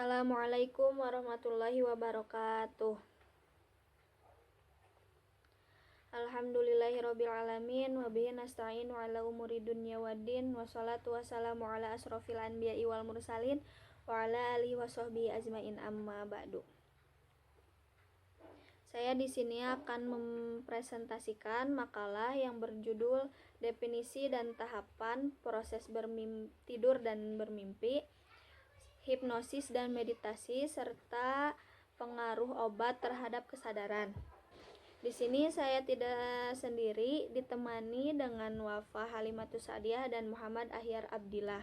Assalamualaikum warahmatullahi wabarakatuh. Alhamdulillahirabbil alamin wa bihi nasta'inu ala umuri dunya waddin wassalatu wassalamu ala asrofil anbiya'i wal mursalin wa ala alihi washabbihi ajmain amma ba'du. Saya di sini akan mempresentasikan makalah yang berjudul Definisi dan Tahapan Proses Tidur dan Bermimpi, Hipnosis dan Meditasi, serta pengaruh obat terhadap kesadaran. Di sini saya tidak sendiri, ditemani dengan Wafa Halimatus Sa'diyah dan Muhammad Ahyar Abdillah.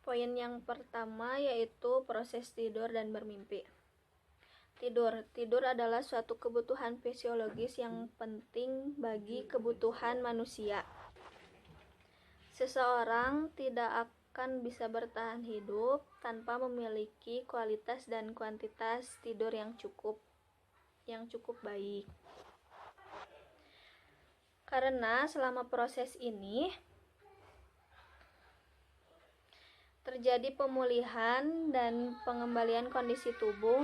Poin yang pertama yaitu proses tidur dan bermimpi. Tidur adalah suatu kebutuhan fisiologis yang penting bagi kebutuhan manusia. Seseorang tidak akan bisa bertahan hidup tanpa memiliki kualitas dan kuantitas tidur yang cukup baik. Karena selama proses ini terjadi pemulihan dan pengembalian kondisi tubuh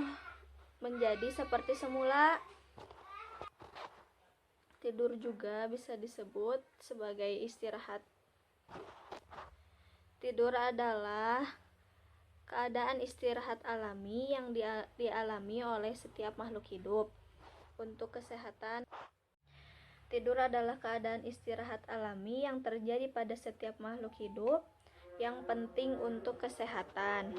menjadi seperti semula. Tidur juga bisa disebut sebagai istirahat. Tidur adalah keadaan istirahat alami yang dialami oleh setiap makhluk hidup. Untuk kesehatan, tidur adalah keadaan istirahat alami yang terjadi pada setiap makhluk hidup yang penting untuk kesehatan.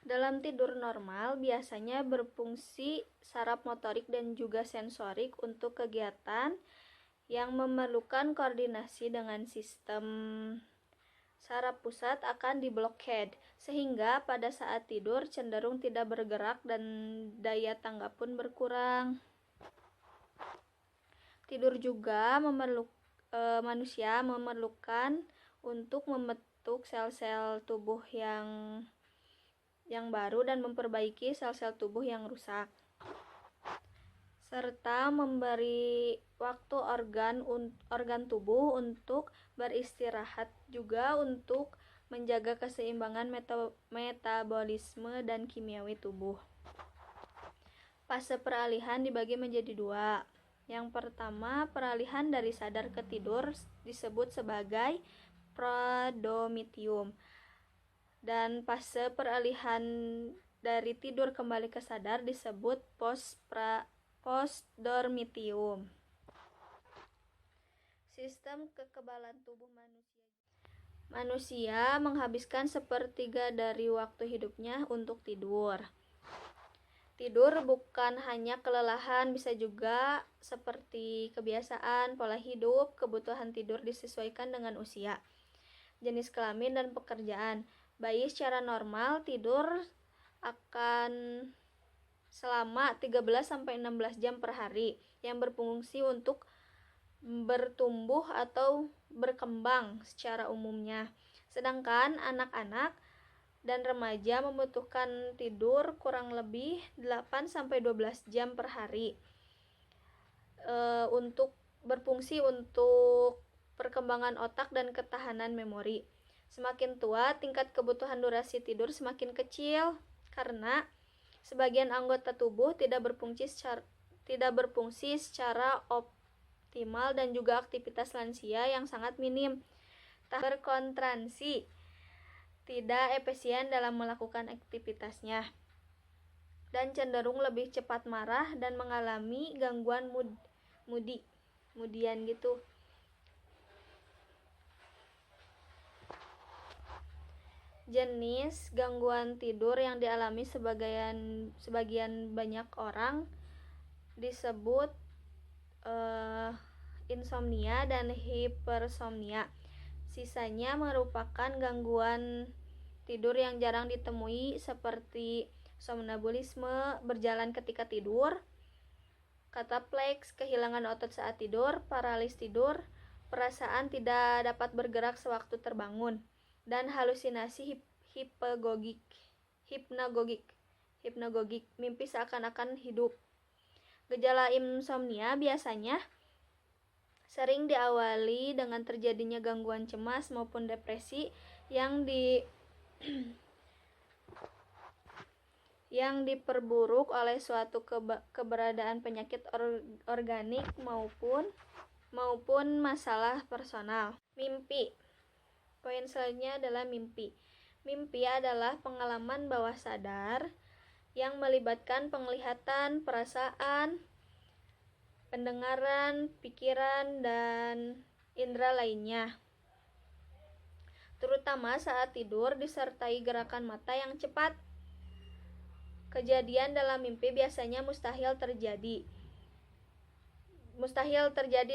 Dalam tidur normal, biasanya berfungsi saraf motorik dan juga sensorik untuk kegiatan yang memerlukan koordinasi dengan sistem saraf pusat akan diblokade, sehingga pada saat tidur cenderung tidak bergerak dan daya tanggap pun berkurang. Tidur juga manusia memerlukan untuk membentuk sel-sel tubuh yang baru dan memperbaiki sel-sel tubuh yang rusak, serta memberi waktu organ tubuh untuk beristirahat, juga untuk menjaga keseimbangan metabolisme dan kimiawi tubuh. Fase peralihan dibagi menjadi dua. Yang pertama, peralihan dari sadar ke tidur disebut sebagai prodormitium, dan fase peralihan dari tidur kembali ke sadar disebut postdormitium. Sistem kekebalan tubuh manusia menghabiskan sepertiga dari waktu hidupnya untuk tidur. Tidur bukan hanya kelelahan, bisa juga seperti kebiasaan, pola hidup. Kebutuhan tidur disesuaikan dengan usia, jenis kelamin, dan pekerjaan. Bayi secara normal tidur akan selama 13-16 jam per hari, yang berfungsi untuk bertumbuh atau berkembang secara umumnya. Sedangkan anak-anak dan remaja membutuhkan tidur kurang lebih 8-12 jam per hari untuk berfungsi untuk perkembangan otak dan ketahanan memori. Semakin tua, tingkat kebutuhan durasi tidur semakin kecil karena sebagian anggota tubuh tidak berfungsi secara optimal, dan juga aktivitas lansia yang sangat minim, berkontraksi, tidak efisien dalam melakukan aktivitasnya, dan cenderung lebih cepat marah dan mengalami gangguan moodian gitu. Jenis gangguan tidur yang dialami sebagian banyak orang disebut insomnia dan hipersomnia. Sisanya merupakan gangguan tidur yang jarang ditemui seperti somnambulisme, berjalan ketika tidur, katapleks, kehilangan otot saat tidur, paralis tidur, perasaan tidak dapat bergerak sewaktu terbangun, dan halusinasi hipnagogik, mimpi seakan-akan hidup. Gejala insomnia biasanya sering diawali dengan terjadinya gangguan cemas maupun depresi yang yang diperburuk oleh suatu keberadaan penyakit organik maupun masalah personal. Mimpi. Poin selanjutnya adalah mimpi. Mimpi adalah pengalaman bawah sadar yang melibatkan penglihatan, perasaan, pendengaran, pikiran, dan indera lainnya, terutama saat tidur disertai gerakan mata yang cepat. Kejadian dalam mimpi biasanya mustahil terjadi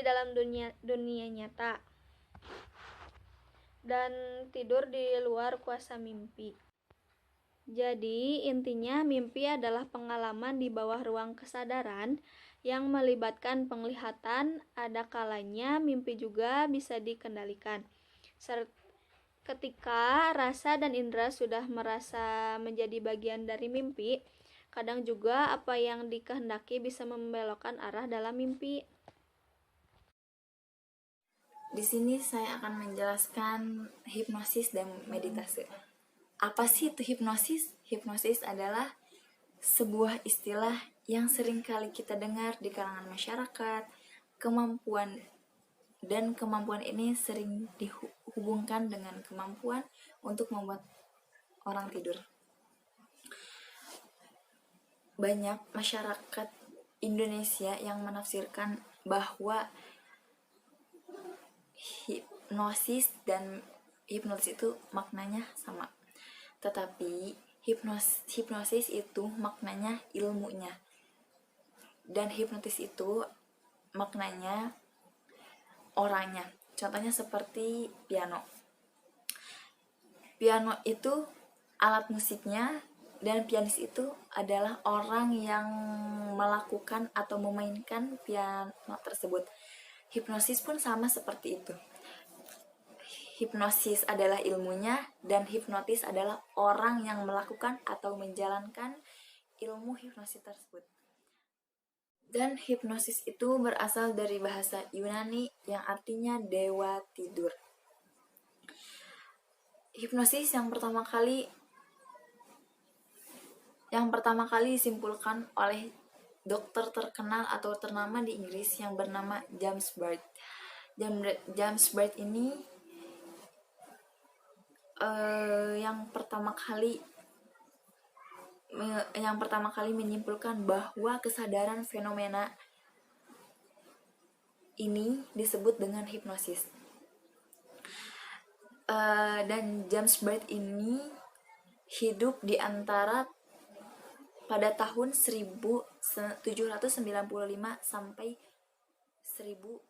dalam dunia nyata, dan tidur di luar kuasa mimpi. Jadi, intinya mimpi adalah pengalaman di bawah ruang kesadaran yang melibatkan penglihatan. Ada kalanya mimpi juga bisa dikendalikan. Ketika rasa dan indera sudah merasa menjadi bagian dari mimpi, kadang juga apa yang dikehendaki bisa membelokkan arah dalam mimpi. Di sini saya akan menjelaskan hipnosis dan meditasi. Apa sih itu hipnosis? Hipnosis adalah sebuah istilah yang sering kali kita dengar di kalangan masyarakat. Kemampuan ini sering dihubungkan dengan kemampuan untuk membuat orang tidur. Banyak masyarakat Indonesia yang menafsirkan bahwa hipnosis dan hipnotis itu maknanya sama. Tetapi hipnosis itu maknanya ilmunya, dan hipnotis itu maknanya orangnya. Contohnya seperti piano. Piano itu alat musiknya, dan pianis itu adalah orang yang melakukan atau memainkan piano tersebut. Hipnosis pun sama seperti itu. Hipnosis adalah ilmunya, dan hipnotis adalah orang yang melakukan atau menjalankan ilmu hipnosis tersebut. Dan hipnosis itu berasal dari bahasa Yunani yang artinya dewa tidur. Hipnosis yang pertama kali disimpulkan oleh dokter terkenal atau ternama di Inggris yang bernama James Burt. James Burt ini yang pertama kali menyimpulkan bahwa kesadaran fenomena ini disebut dengan hipnosis. Dan James Burt ini hidup di antara pada tahun 1795 sampai 1800.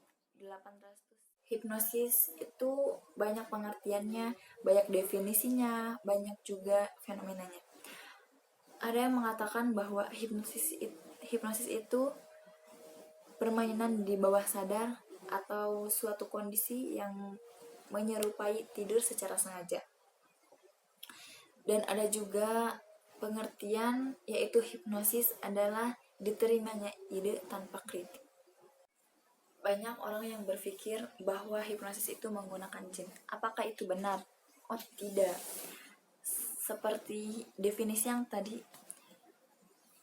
Hipnosis itu banyak pengertiannya, banyak definisinya, banyak juga fenomenanya. Ada yang mengatakan bahwa hipnosis itu permainan di bawah sadar atau suatu kondisi yang menyerupai tidur secara sengaja. Dan ada juga pengertian yaitu hipnosis adalah diterimanya ide tanpa kritik. Banyak orang yang berpikir bahwa hipnosis itu menggunakan jin. Apakah itu benar? Oh, tidak. Seperti definisi yang tadi,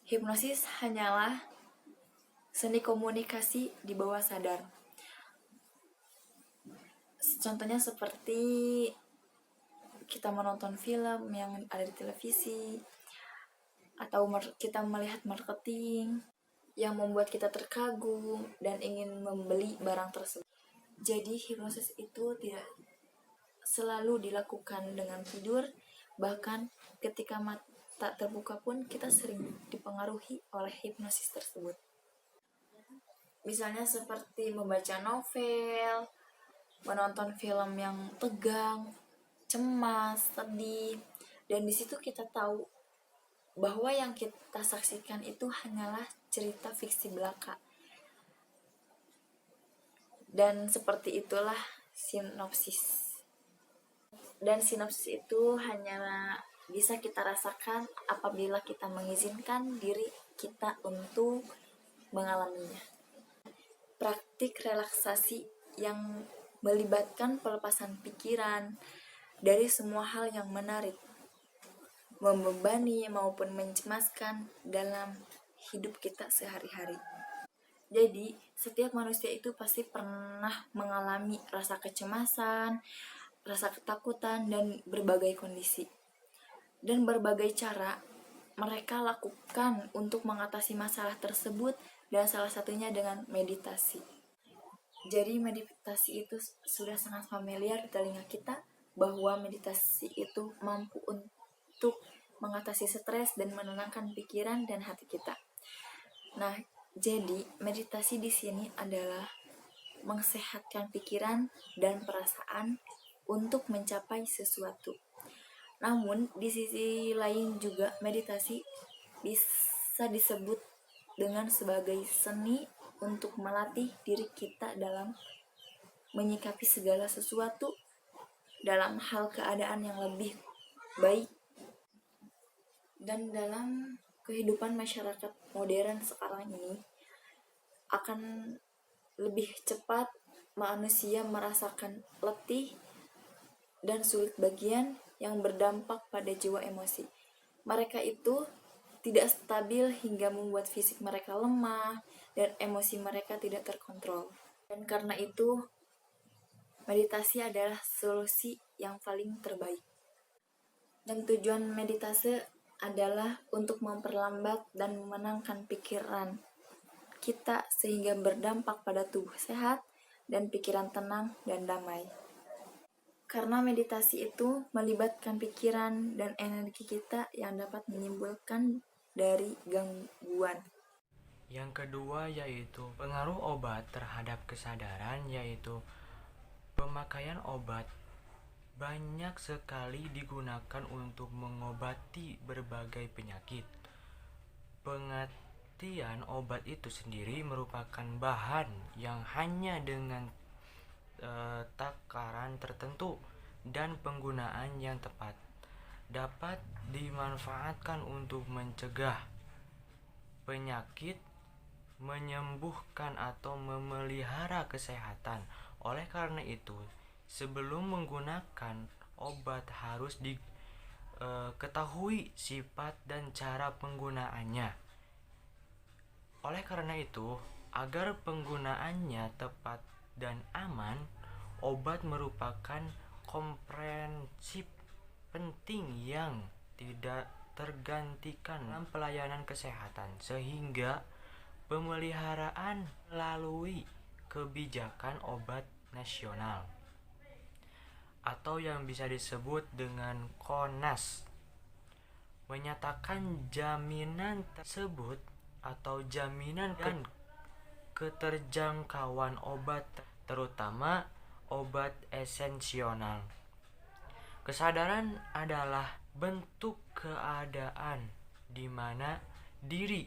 hipnosis hanyalah seni komunikasi di bawah sadar. Contohnya seperti kita menonton film yang ada di televisi, atau kita melihat marketing yang membuat kita terkagum dan ingin membeli barang tersebut. Jadi hipnosis itu tidak selalu dilakukan dengan tidur, bahkan ketika mata terbuka pun kita sering dipengaruhi oleh hipnosis tersebut. Misalnya seperti membaca novel, menonton film yang tegang, cemas, sedih, dan di situ kita tahu bahwa yang kita saksikan itu hanyalah cerita fiksi belaka. Dan seperti itulah sinopsis. Dan sinopsis itu hanyalah bisa kita rasakan apabila kita mengizinkan diri kita untuk mengalaminya. Praktik relaksasi yang melibatkan pelepasan pikiran dari semua hal yang menarik, membebani maupun mencemaskan dalam hidup kita sehari-hari. Jadi, setiap manusia itu pasti pernah mengalami rasa kecemasan, rasa ketakutan, dan berbagai kondisi. Dan berbagai cara mereka lakukan untuk mengatasi masalah tersebut, dan salah satunya dengan meditasi. Jadi meditasi itu sudah sangat familiar di telinga kita, bahwa meditasi itu mampu untuk mengatasi stres dan menenangkan pikiran dan hati kita. Nah, jadi meditasi di sini adalah mengsehatkan pikiran dan perasaan untuk mencapai sesuatu. Namun, di sisi lain juga meditasi bisa disebut dengan sebagai seni untuk melatih diri kita dalam menyikapi segala sesuatu dalam hal keadaan yang lebih baik. Dan dalam kehidupan masyarakat modern sekarang ini, akan lebih cepat manusia merasakan letih dan sulit bagian yang berdampak pada jiwa emosi. Mereka itu tidak stabil hingga membuat fisik mereka lemah dan emosi mereka tidak terkontrol. Dan karena itu, meditasi adalah solusi yang paling terbaik. Dan tujuan meditasi adalah untuk memperlambat dan memenangkan pikiran kita sehingga berdampak pada tubuh sehat dan pikiran tenang dan damai. Karena meditasi itu melibatkan pikiran dan energi kita yang dapat menimbulkan dari gangguan. Yang kedua yaitu pengaruh obat terhadap kesadaran, yaitu pemakaian obat banyak sekali digunakan untuk mengobati berbagai penyakit. Pengertian obat itu sendiri merupakan bahan yang hanya dengan takaran tertentu dan penggunaan yang tepat dapat dimanfaatkan untuk mencegah penyakit, menyembuhkan atau memelihara kesehatan. Oleh karena itu, sebelum menggunakan obat harus diketahui sifat dan cara penggunaannya. Oleh karena itu, agar penggunaannya tepat dan aman, obat merupakan komprehensif penting yang tidak tergantikan dalam pelayanan kesehatan, sehingga pemeliharaan melalui kebijakan obat nasional atau yang bisa disebut dengan KONAS menyatakan jaminan tersebut atau jaminan dan keterjangkauan obat, terutama obat esensial. Kesadaran adalah bentuk keadaan di mana diri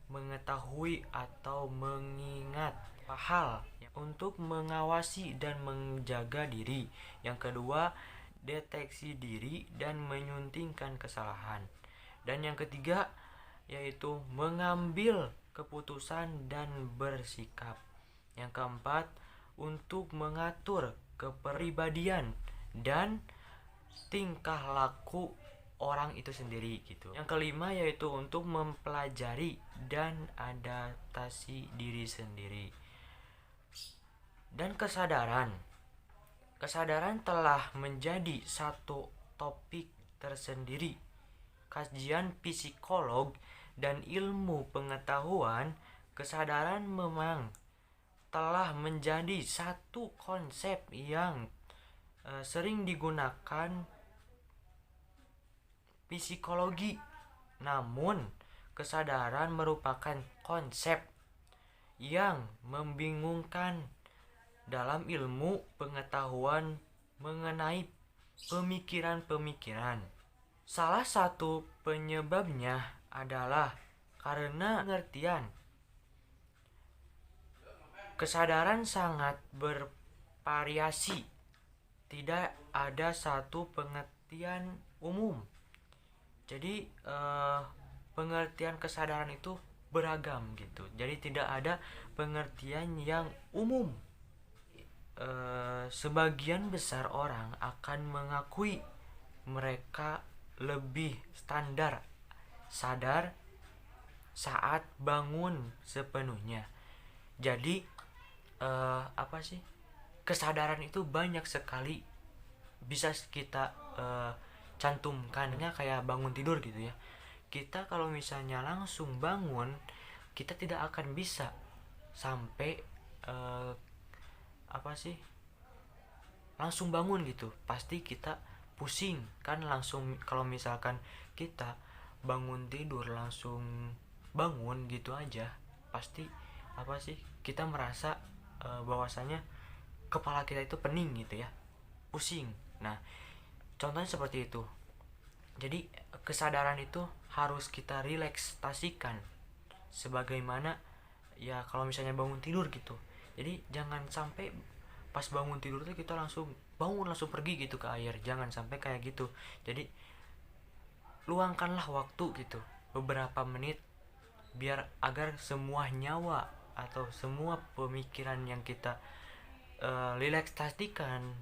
mengetahui atau mengingat hal untuk mengawasi dan menjaga diri. Yang kedua, deteksi diri dan menyuntingkan kesalahan. Dan yang ketiga, yaitu mengambil keputusan dan bersikap. Yang keempat, untuk mengatur kepribadian dan tingkah laku orang itu sendiri gitu. Yang kelima yaitu untuk mempelajari dan adaptasi diri sendiri. Dan kesadaran telah menjadi satu topik tersendiri. Kajian psikolog dan ilmu pengetahuan kesadaran memang telah menjadi satu konsep yang sering digunakan psikologi. Namun, kesadaran merupakan konsep yang membingungkan dalam ilmu pengetahuan mengenai pemikiran-pemikiran. Salah satu penyebabnya adalah karena pengertian kesadaran sangat bervariasi. Tidak ada satu pengertian umum. Jadi pengertian kesadaran itu beragam gitu. Jadi tidak ada pengertian yang umum. Sebagian besar orang akan mengakui mereka lebih standar, sadar saat bangun sepenuhnya. Jadi kesadaran itu banyak sekali bisa kita cantumkannya kayak bangun tidur gitu ya. Kita kalau misalnya langsung bangun, kita tidak akan bisa sampai langsung bangun gitu. Pasti kita pusing kan, langsung kalau misalkan kita bangun tidur langsung bangun gitu aja, pasti kita merasa bahwasanya kepala kita itu pening gitu ya, pusing. Nah, contohnya seperti itu. Jadi kesadaran itu harus kita relaksasikan sebagaimana ya kalau misalnya bangun tidur gitu. Jadi jangan sampai pas bangun tidur tuh kita langsung bangun langsung pergi gitu ke air, jangan sampai kayak gitu. Jadi luangkanlah waktu gitu beberapa menit biar agar semua nyawa atau semua pemikiran yang kita relaksasikan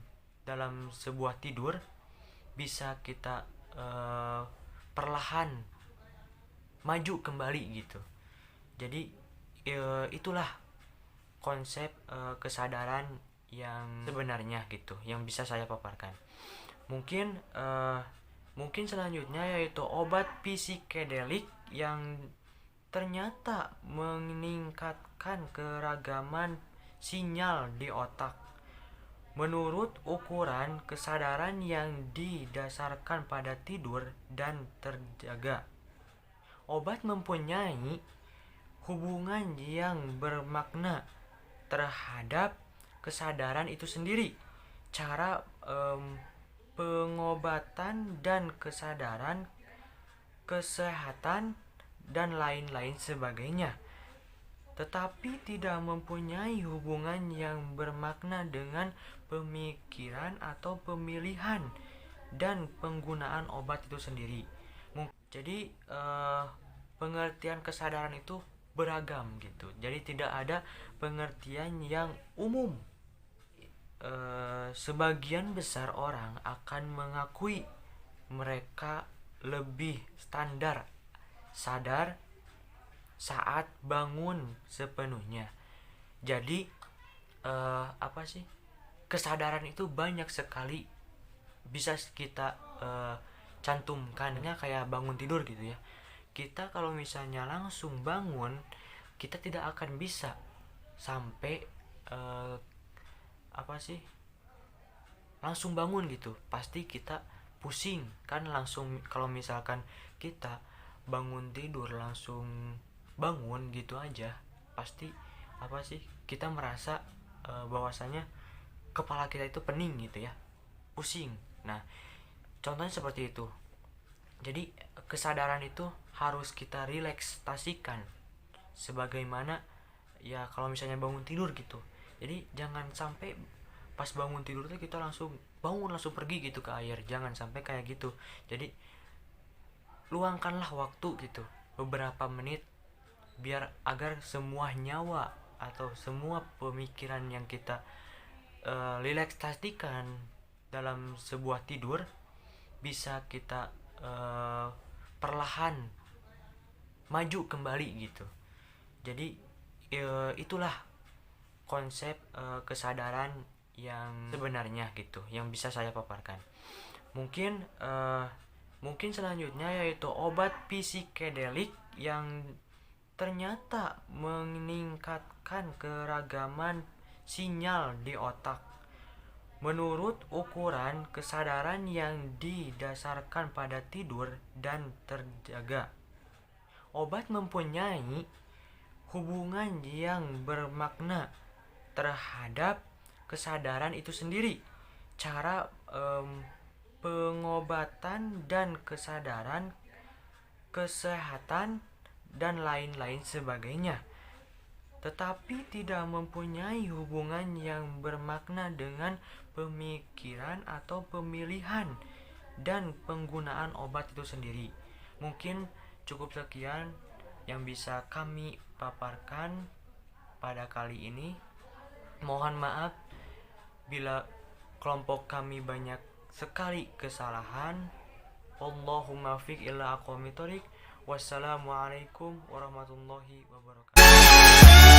dalam sebuah tidur bisa kita perlahan maju kembali gitu. Jadi itulah konsep kesadaran yang sebenarnya gitu yang bisa saya paparkan. Mungkin selanjutnya yaitu obat psikedelik yang ternyata meningkatkan keragaman sinyal di otak. Menurut ukuran kesadaran yang didasarkan pada tidur dan terjaga, obat mempunyai hubungan yang bermakna terhadap kesadaran itu sendiri. Cara pengobatan dan kesadaran, kesehatan, dan lain-lain sebagainya, tetapi tidak mempunyai hubungan yang bermakna dengan pemikiran atau pemilihan dan penggunaan obat itu sendiri. Jadi pengertian kesadaran itu beragam gitu. Jadi tidak ada pengertian yang umum. Sebagian besar orang akan mengakui mereka lebih standar, sadar saat bangun sepenuhnya. Jadi kesadaran itu banyak sekali bisa kita cantumkannya kayak bangun tidur gitu ya. Kita kalau misalnya langsung bangun, kita tidak akan bisa sampai langsung bangun gitu. Pasti kita pusing kan, langsung kalau misalkan kita bangun tidur langsung bangun gitu aja, pasti kita merasa bahwasanya kepala kita itu pening gitu ya, pusing. Nah, contohnya seperti itu. Jadi kesadaran itu harus kita relaksasikan sebagaimana ya kalau misalnya bangun tidur gitu. Jadi jangan sampai pas bangun tidur tuh kita langsung bangun langsung pergi gitu ke air, jangan sampai kayak gitu. Jadi luangkanlah waktu gitu beberapa menit biar agar semua nyawa atau semua pemikiran yang kita relaksasikan dalam sebuah tidur bisa kita perlahan maju kembali gitu. Jadi itulah konsep kesadaran yang sebenarnya gitu yang bisa saya paparkan. Mungkin selanjutnya yaitu obat psikedelik yang ternyata meningkatkan keragaman sinyal di otak. Menurut ukuran kesadaran yang didasarkan pada tidur dan terjaga, obat mempunyai hubungan yang bermakna terhadap kesadaran itu sendiri. Cara pengobatan dan kesadaran, kesehatan, dan lain-lain sebagainya, tetapi tidak mempunyai hubungan yang bermakna dengan pemikiran atau pemilihan dan penggunaan obat itu sendiri. Mungkin cukup sekian yang bisa kami paparkan pada kali ini. Mohon maaf bila kelompok kami banyak sekali kesalahan. Allahumma fiq ila aqwamit thoriq. Wassalamualaikum warahmatullahi wabarakatuh.